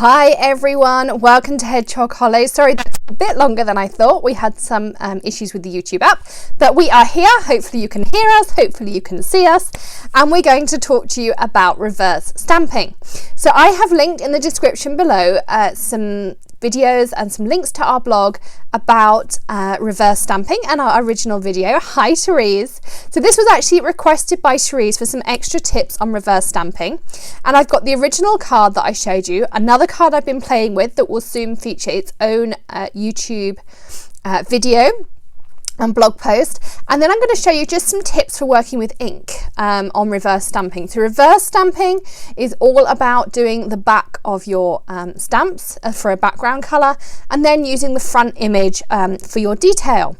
Hi everyone, welcome to Hedgehog Hollow. Sorry, that's a bit longer than I thought. We had some issues with the YouTube app, but we are here. Hopefully you can hear us, hopefully you can see us, and we're going to talk to you about reverse stamping. So I have linked in the description below some videos and some links to our blog about reverse stamping and our original video. Hi Therese. So this was actually requested by Therese for some extra tips on reverse stamping, and I've got the original card that I showed you, another card I've been playing with that will soon feature its own YouTube video and blog post, and then I'm going to show you just some tips for working with ink on reverse stamping. So reverse stamping is all about doing the back of your stamps for a background colour and then using the front image for your detail.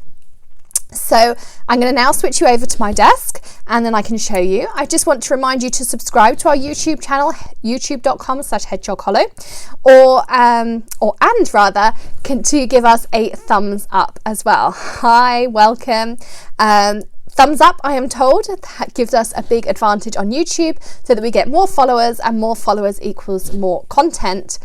So I'm going to now switch you over to my desk and then I can show you. I just want to remind you to subscribe to our YouTube channel, youtube.com/hedgehoghollow, to give us a thumbs up as well. Hi, welcome. Thumbs up, I am told, that gives us a big advantage on YouTube so that we get more followers, and more followers equals more content,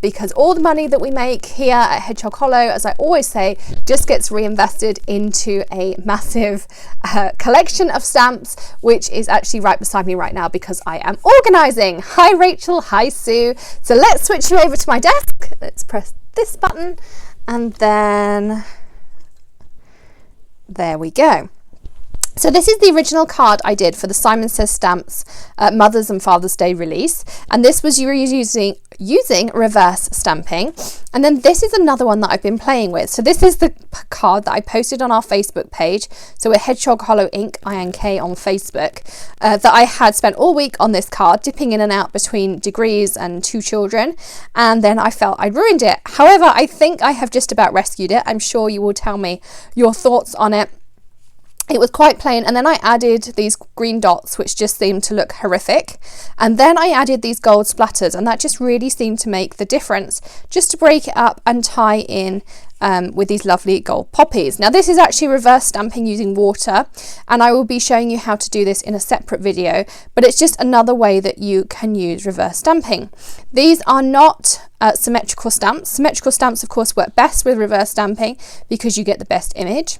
because all the money that we make here at Hedgehog Hollow, as I always say, just gets reinvested into a massive collection of stamps, which is actually right beside me right now because I am organising. Hi Rachel, hi Sue. So let's switch you over to my desk. Let's press this button and then there we go. So this is the original card I did for the Simon Says Stamps Mother's and Father's Day release, and this was using reverse stamping. And then this is another one that I've been playing with. So this is the card that I posted on our Facebook page, so a Hedgehog Hollow Ink INK on Facebook, that I had spent all week on this card, dipping in and out between degrees and two children, and then I felt I'd ruined it. However, I think I have just about rescued it. I'm sure you will tell me your thoughts on it. It was quite plain, and then I added these green dots which just seemed to look horrific, and then I added these gold splatters, and that just really seemed to make the difference, just to break it up and tie in with these lovely gold poppies. Now this is actually reverse stamping using water, and I will be showing you how to do this in a separate video, but it's just another way that you can use reverse stamping. These are not symmetrical stamps. Symmetrical stamps of course work best with reverse stamping because you get the best image.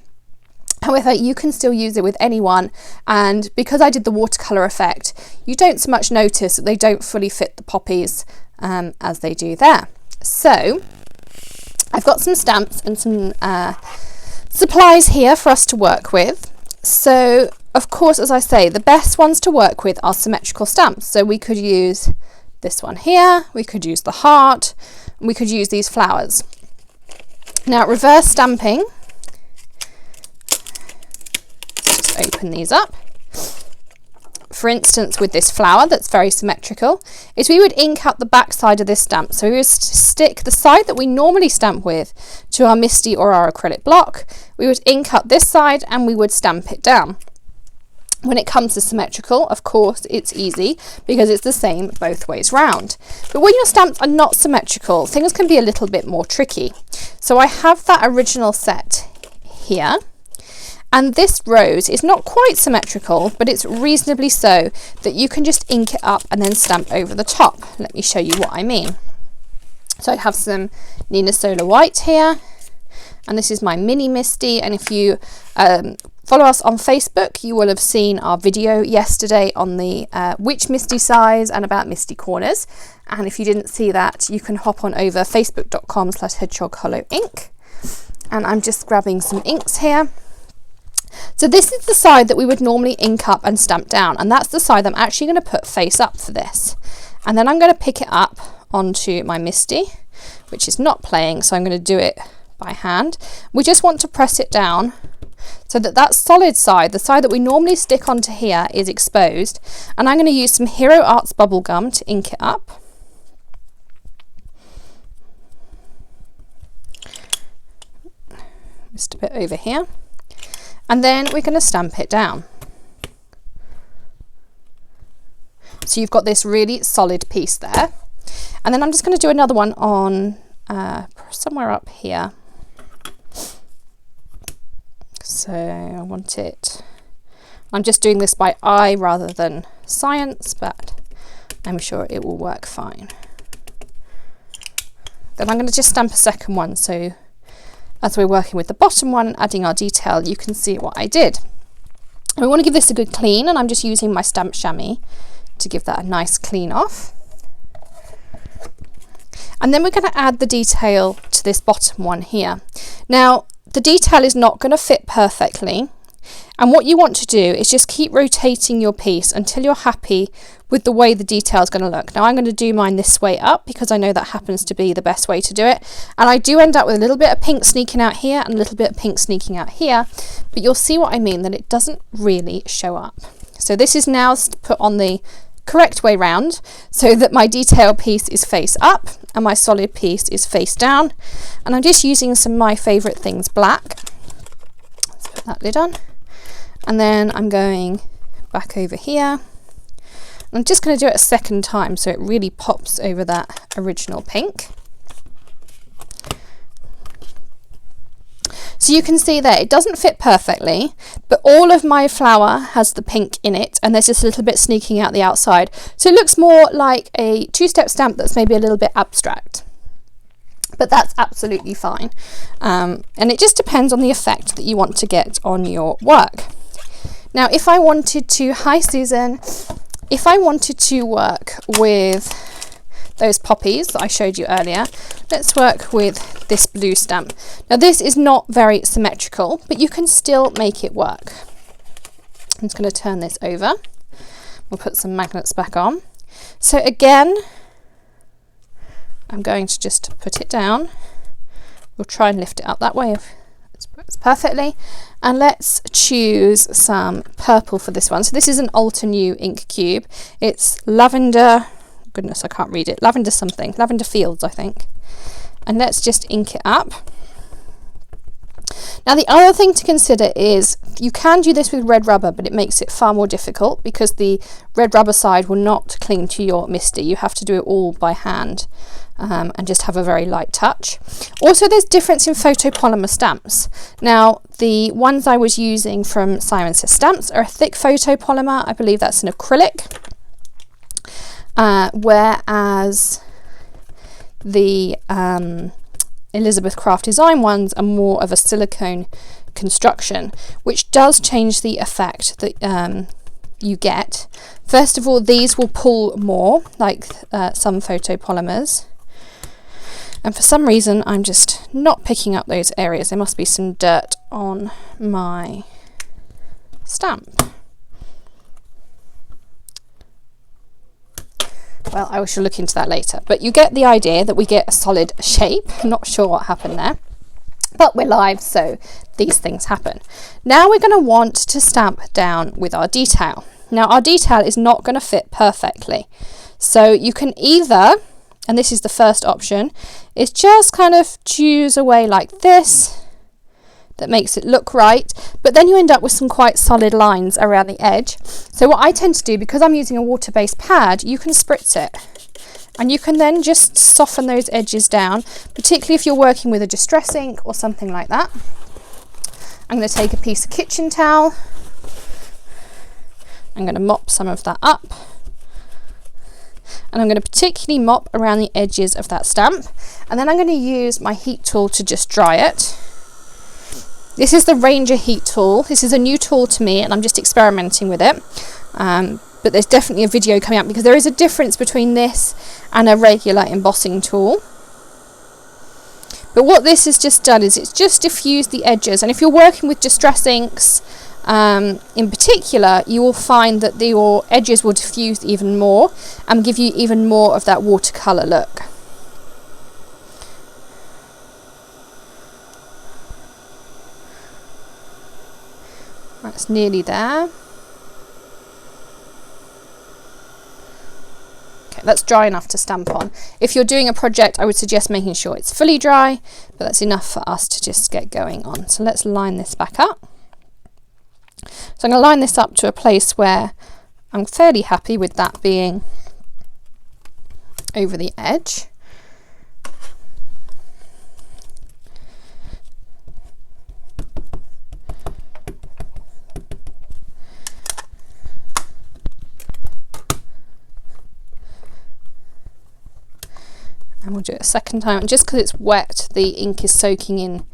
However, you can still use it with anyone, and because I did the watercolour effect, you don't so much notice that they don't fully fit the poppies as they do there. So I've got some stamps and some supplies here for us to work with. So of course, as I say, the best ones to work with are symmetrical stamps. So we could use this one here, we could use the heart, and we could use these flowers. Now reverse stamping, open these up. For instance, with this flower that's very symmetrical, is we would ink up the back side of this stamp. So we would stick the side that we normally stamp with to our Misty or our acrylic block. We would ink up this side and we would stamp it down. When it comes to symmetrical, of course, it's easy because it's the same both ways round. But when your stamps are not symmetrical, things can be a little bit more tricky. So I have that original set here. And this rose is not quite symmetrical, but it's reasonably so that you can just ink it up and then stamp over the top. Let me show you what I mean. So I have some Nina Solar White here, and this is my mini Misty. And if you follow us on Facebook, you will have seen our video yesterday on the which Misty size and about Misty corners. And if you didn't see that, you can hop on over facebook.com/hedgehoghollowink. And I'm just grabbing some inks here. So this is the side that we would normally ink up and stamp down, and that's the side I'm actually going to put face up for this. And then I'm going to pick it up onto my Misty, which is not playing, so I'm going to do it by hand. We just want to press it down so that that solid side, the side that we normally stick onto here, is exposed. And I'm going to use some Hero Arts bubble gum to ink it up. Just a bit over here. And then we're going to stamp it down. So you've got this really solid piece there. And then I'm just going to do another one on somewhere up here. So I want it, I'm just doing this by eye rather than science, but I'm sure it will work fine. Then I'm going to just stamp a second one, so as we're working with the bottom one and adding our detail, you can see what I did. We want to give this a good clean, and I'm just using my stamp chamois to give that a nice clean off. And then we're going to add the detail to this bottom one here. Now, the detail is not going to fit perfectly, and what you want to do is just keep rotating your piece until you're happy with the way the detail is going to look. Now I'm going to do mine this way up because I know that happens to be the best way to do it, and I do end up with a little bit of pink sneaking out here and a little bit of pink sneaking out here, but you'll see what I mean, that it doesn't really show up. So this is now put on the correct way round so that my detail piece is face up and my solid piece is face down, and I'm just using some of my favorite things, black. Let's put that lid on, and then I'm going back over here. I'm just going to do it a second time so it really pops over that original pink. So you can see there, it doesn't fit perfectly, but all of my flower has the pink in it, and there's just a little bit sneaking out the outside. So it looks more like a two-step stamp that's maybe a little bit abstract, but that's absolutely fine. And it just depends on the effect that you want to get on your work. Now, if I wanted to, hi Susan, if I wanted to work with those poppies that I showed you earlier, let's work with this blue stamp. Now this is not very symmetrical, but you can still make it work. I'm just going to turn this over. We'll put some magnets back on. So again, I'm going to just put it down. We'll try and lift it up that way if it's perfectly. And let's choose some purple for this one. So this is an Altenew ink cube. It's lavender, goodness, I can't read it. Lavender something, Lavender Fields, I think. And let's just ink it up. Now the other thing to consider is you can do this with red rubber, but it makes it far more difficult because the red rubber side will not cling to your MISTI. You have to do it all by hand. And just have a very light touch. Also, there's difference in photopolymer stamps. Now, the ones I was using from Simon Says Stamps are a thick photopolymer. I believe that's an acrylic. Whereas the Elizabeth Craft Design ones are more of a silicone construction, which does change the effect that you get. First of all, these will pull more, like some photopolymers. And for some reason, I'm just not picking up those areas. There must be some dirt on my stamp. Well, I shall look into that later. But you get the idea that we get a solid shape. I'm not sure what happened there. But we're live, so these things happen. Now we're going to want to stamp down with our detail. Now our detail is not going to fit perfectly. So you can either, and this is the first option, is just kind of choose away like this. That makes it look right, but then you end up with some quite solid lines around the edge. So what I tend to do, because I'm using a water-based pad, you can spritz it. And you can then just soften those edges down, particularly if you're working with a distress ink or something like that. I'm going to take a piece of kitchen towel. I'm going to mop some of that up. And I'm going to particularly mop around the edges of that stamp. And then I'm going to use my heat tool to just dry it. This is the Ranger heat tool. This is a new tool to me and I'm just experimenting with it. But there's definitely a video coming up because there is a difference between this and a regular embossing tool. But what this has just done is it's just diffused the edges. And if you're working with distress inks in particular, you will find that your edges will diffuse even more and give you even more of that watercolour look. That's nearly there. Okay, that's dry enough to stamp on. If you're doing a project, I would suggest making sure it's fully dry, but that's enough for us to just get going on. So let's line this back up. So I'm going to line this up to a place where I'm fairly happy with that being over the edge. And we'll do it a second time. And just because it's wet, the ink is soaking in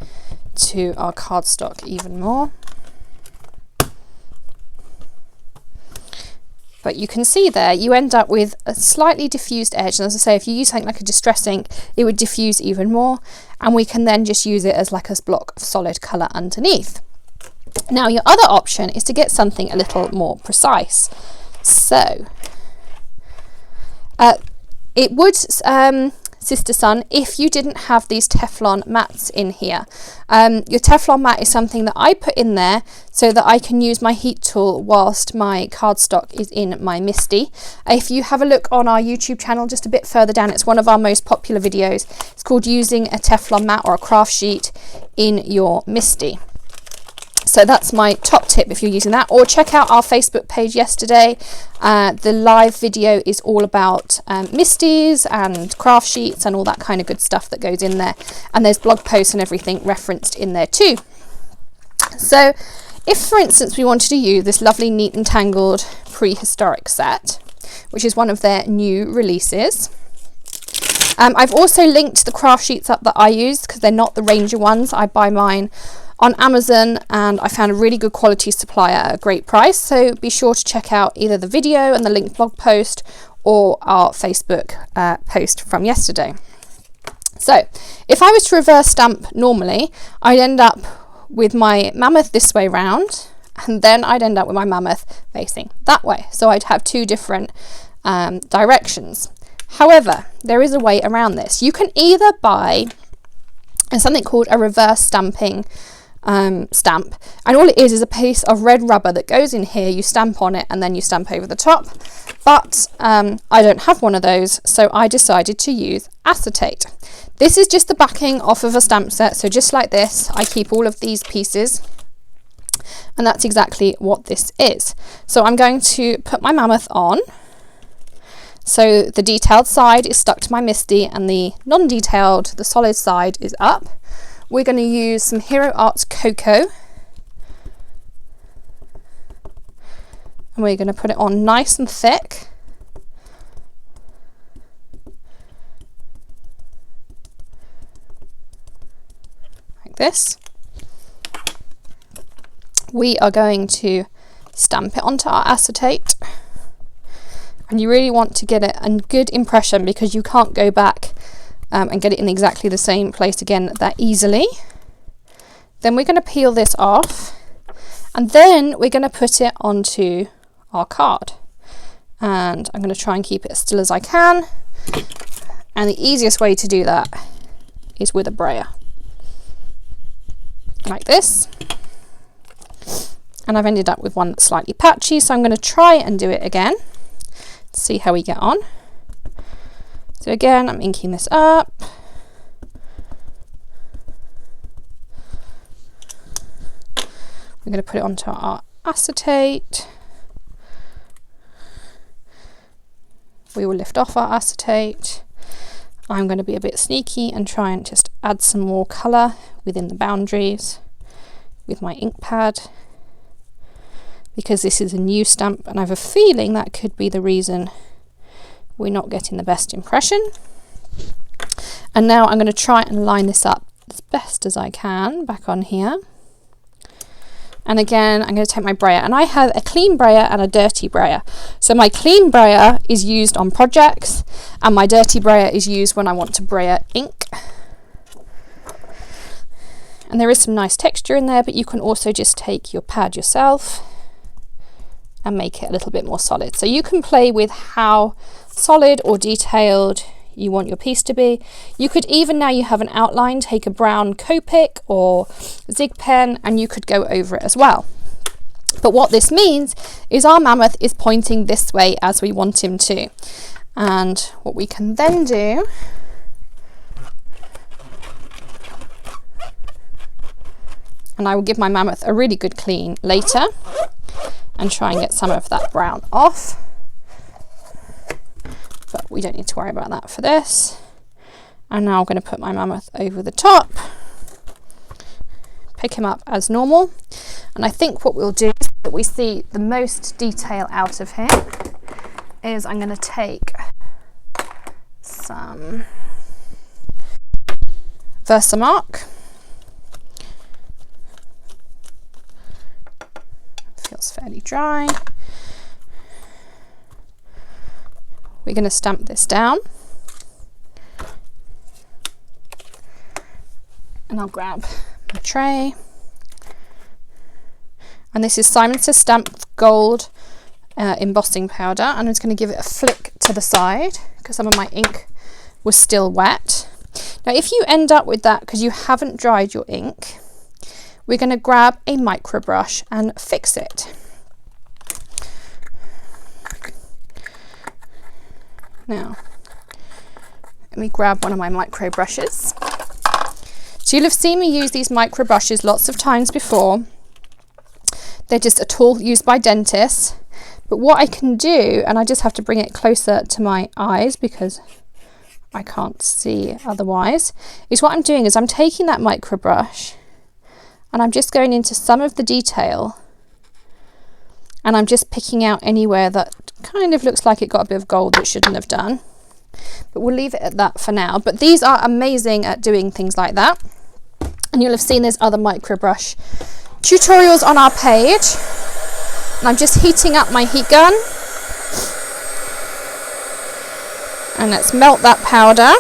to our cardstock even more. But you can see there, you end up with a slightly diffused edge. And as I say, if you use something like a distress ink, it would diffuse even more. And we can then just use it as like a block of solid colour underneath. Now, your other option is to get something a little more precise. So, it would, Sister Sun, if you didn't have these Teflon mats in here. Your Teflon mat is something that I put in there so that I can use my heat tool whilst my cardstock is in my MISTI. If you have a look on our YouTube channel just a bit further down, it's one of our most popular videos. It's called using a Teflon mat or a craft sheet in your MISTI. So that's my top tip if you're using that. Or check out our Facebook page yesterday. The live video is all about MISTIs and craft sheets and all that kind of good stuff that goes in there. And there's blog posts and everything referenced in there too. So if, for instance, we wanted to use this lovely Neat and Tangled prehistoric set, which is one of their new releases. I've also linked the craft sheets up that I use because they're not the Ranger ones. I buy mine on Amazon and I found a really good quality supplier at a great price. So be sure to check out either the video and the linked blog post or our Facebook post from yesterday. So if I was to reverse stamp normally, I'd end up with my mammoth this way round, and then I'd end up with my mammoth facing that way. So I'd have two different directions. However, there is a way around this. You can either buy something called a reverse stamping stamp, and all it is a piece of red rubber that goes in here. You stamp on it and then you stamp over the top, but I don't have one of those, so I decided to use acetate. This is just the backing off of a stamp set, so just like this I keep all of these pieces, and that's exactly what this is. So I'm going to put my mammoth on. So the detailed side is stuck to my MISTI and the non-detailed, the solid side, is up. We're going to use some Hero Arts Cocoa, and we're going to put it on nice and thick. Like this. We are going to stamp it onto our acetate. And you really want to get it a good impression because you can't go back and get it in exactly the same place again that easily. Then we're going to peel this off, and then we're going to put it onto our card. And I'm going to try and keep it as still as I can. And the easiest way to do that is with a brayer. Like this. And I've ended up with one that's slightly patchy, so I'm going to try and do it again. See how we get on. So again, I'm inking this up. We're going to put it onto our acetate. We will lift off our acetate. I'm going to be a bit sneaky and try and just add some more colour within the boundaries with my ink pad, because this is a new stamp and I have a feeling that could be the reason we're not getting the best impression. And now I'm going to try and line this up as best as I can back on here. And again, I'm going to take my brayer, and I have a clean brayer and a dirty brayer. So my clean brayer is used on projects and my dirty brayer is used when I want to brayer ink. And there is some nice texture in there, but you can also just take your pad yourself and make it a little bit more solid. So you can play with how solid or detailed you want your piece to be. You could even, now you have an outline, take a brown Copic or Zig pen and you could go over it as well. But what this means is our mammoth is pointing this way as we want him to. And what we can then do and I will give my mammoth a really good clean later and try and get some of that brown off. But we don't need to worry about that for this. And now I'm going to put my mammoth over the top, pick him up as normal. And I think what we'll do is that we see the most detail out of him is I'm going to take some Versamark. Feels fairly dry. We're going to stamp this down. And I'll grab my tray. And this is Simon Says Stamp Gold embossing powder. I'm just going to give it a flick to the side because some of my ink was still wet. Now if you end up with that because you haven't dried your ink, we're going to grab a micro brush and fix it. Now let me grab one of my micro brushes. So you'll have seen me use these micro brushes lots of times before. They're just a tool used by dentists. But what I can do, and I just have to bring it closer to my eyes because I can't see otherwise, is what I'm doing is I'm taking that micro brush and I'm just going into some of the detail and I'm just picking out anywhere that kind of looks like it got a bit of gold that shouldn't have done. But we'll leave it at that for now. But these are amazing at doing things like that. And you'll have seen there's other micro brush tutorials on our page. And I'm just heating up my heat gun. And let's melt that powder.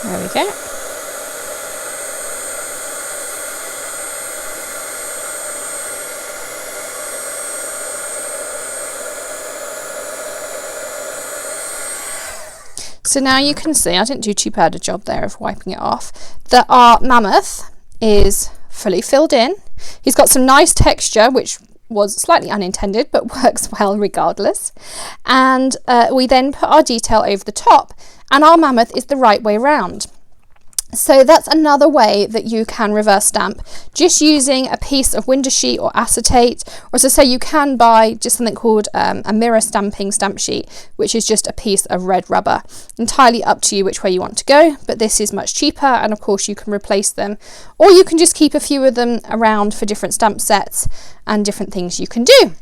There we go. So now you can see, I didn't do too bad a job there of wiping it off, that our mammoth is fully filled in. He's got some nice texture, which was slightly unintended, but works well regardless. And we then put our detail over the top, and our mammoth is the right way round. So that's another way that you can reverse stamp, just using a piece of window sheet or acetate, or as I say, you can buy just something called a mirror stamping stamp sheet, which is just a piece of red rubber. Entirely up to you which way you want to go, but this is much cheaper, and of course you can replace them, or you can just keep a few of them around for different stamp sets and different things you can do.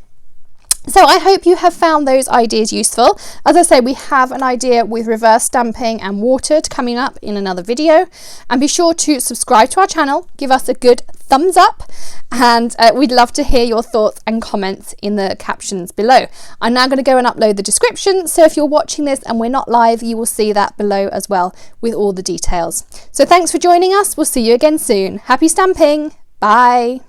So I hope you have found those ideas useful. As I say, we have an idea with reverse stamping and watered coming up in another video. And be sure to subscribe to our channel, give us a good thumbs up, and we'd love to hear your thoughts and comments in the captions below. I'm now going to go and upload the description, so if you're watching this and we're not live, you will see that below as well with all the details. So thanks for joining us. We'll see you again soon. Happy stamping. Bye.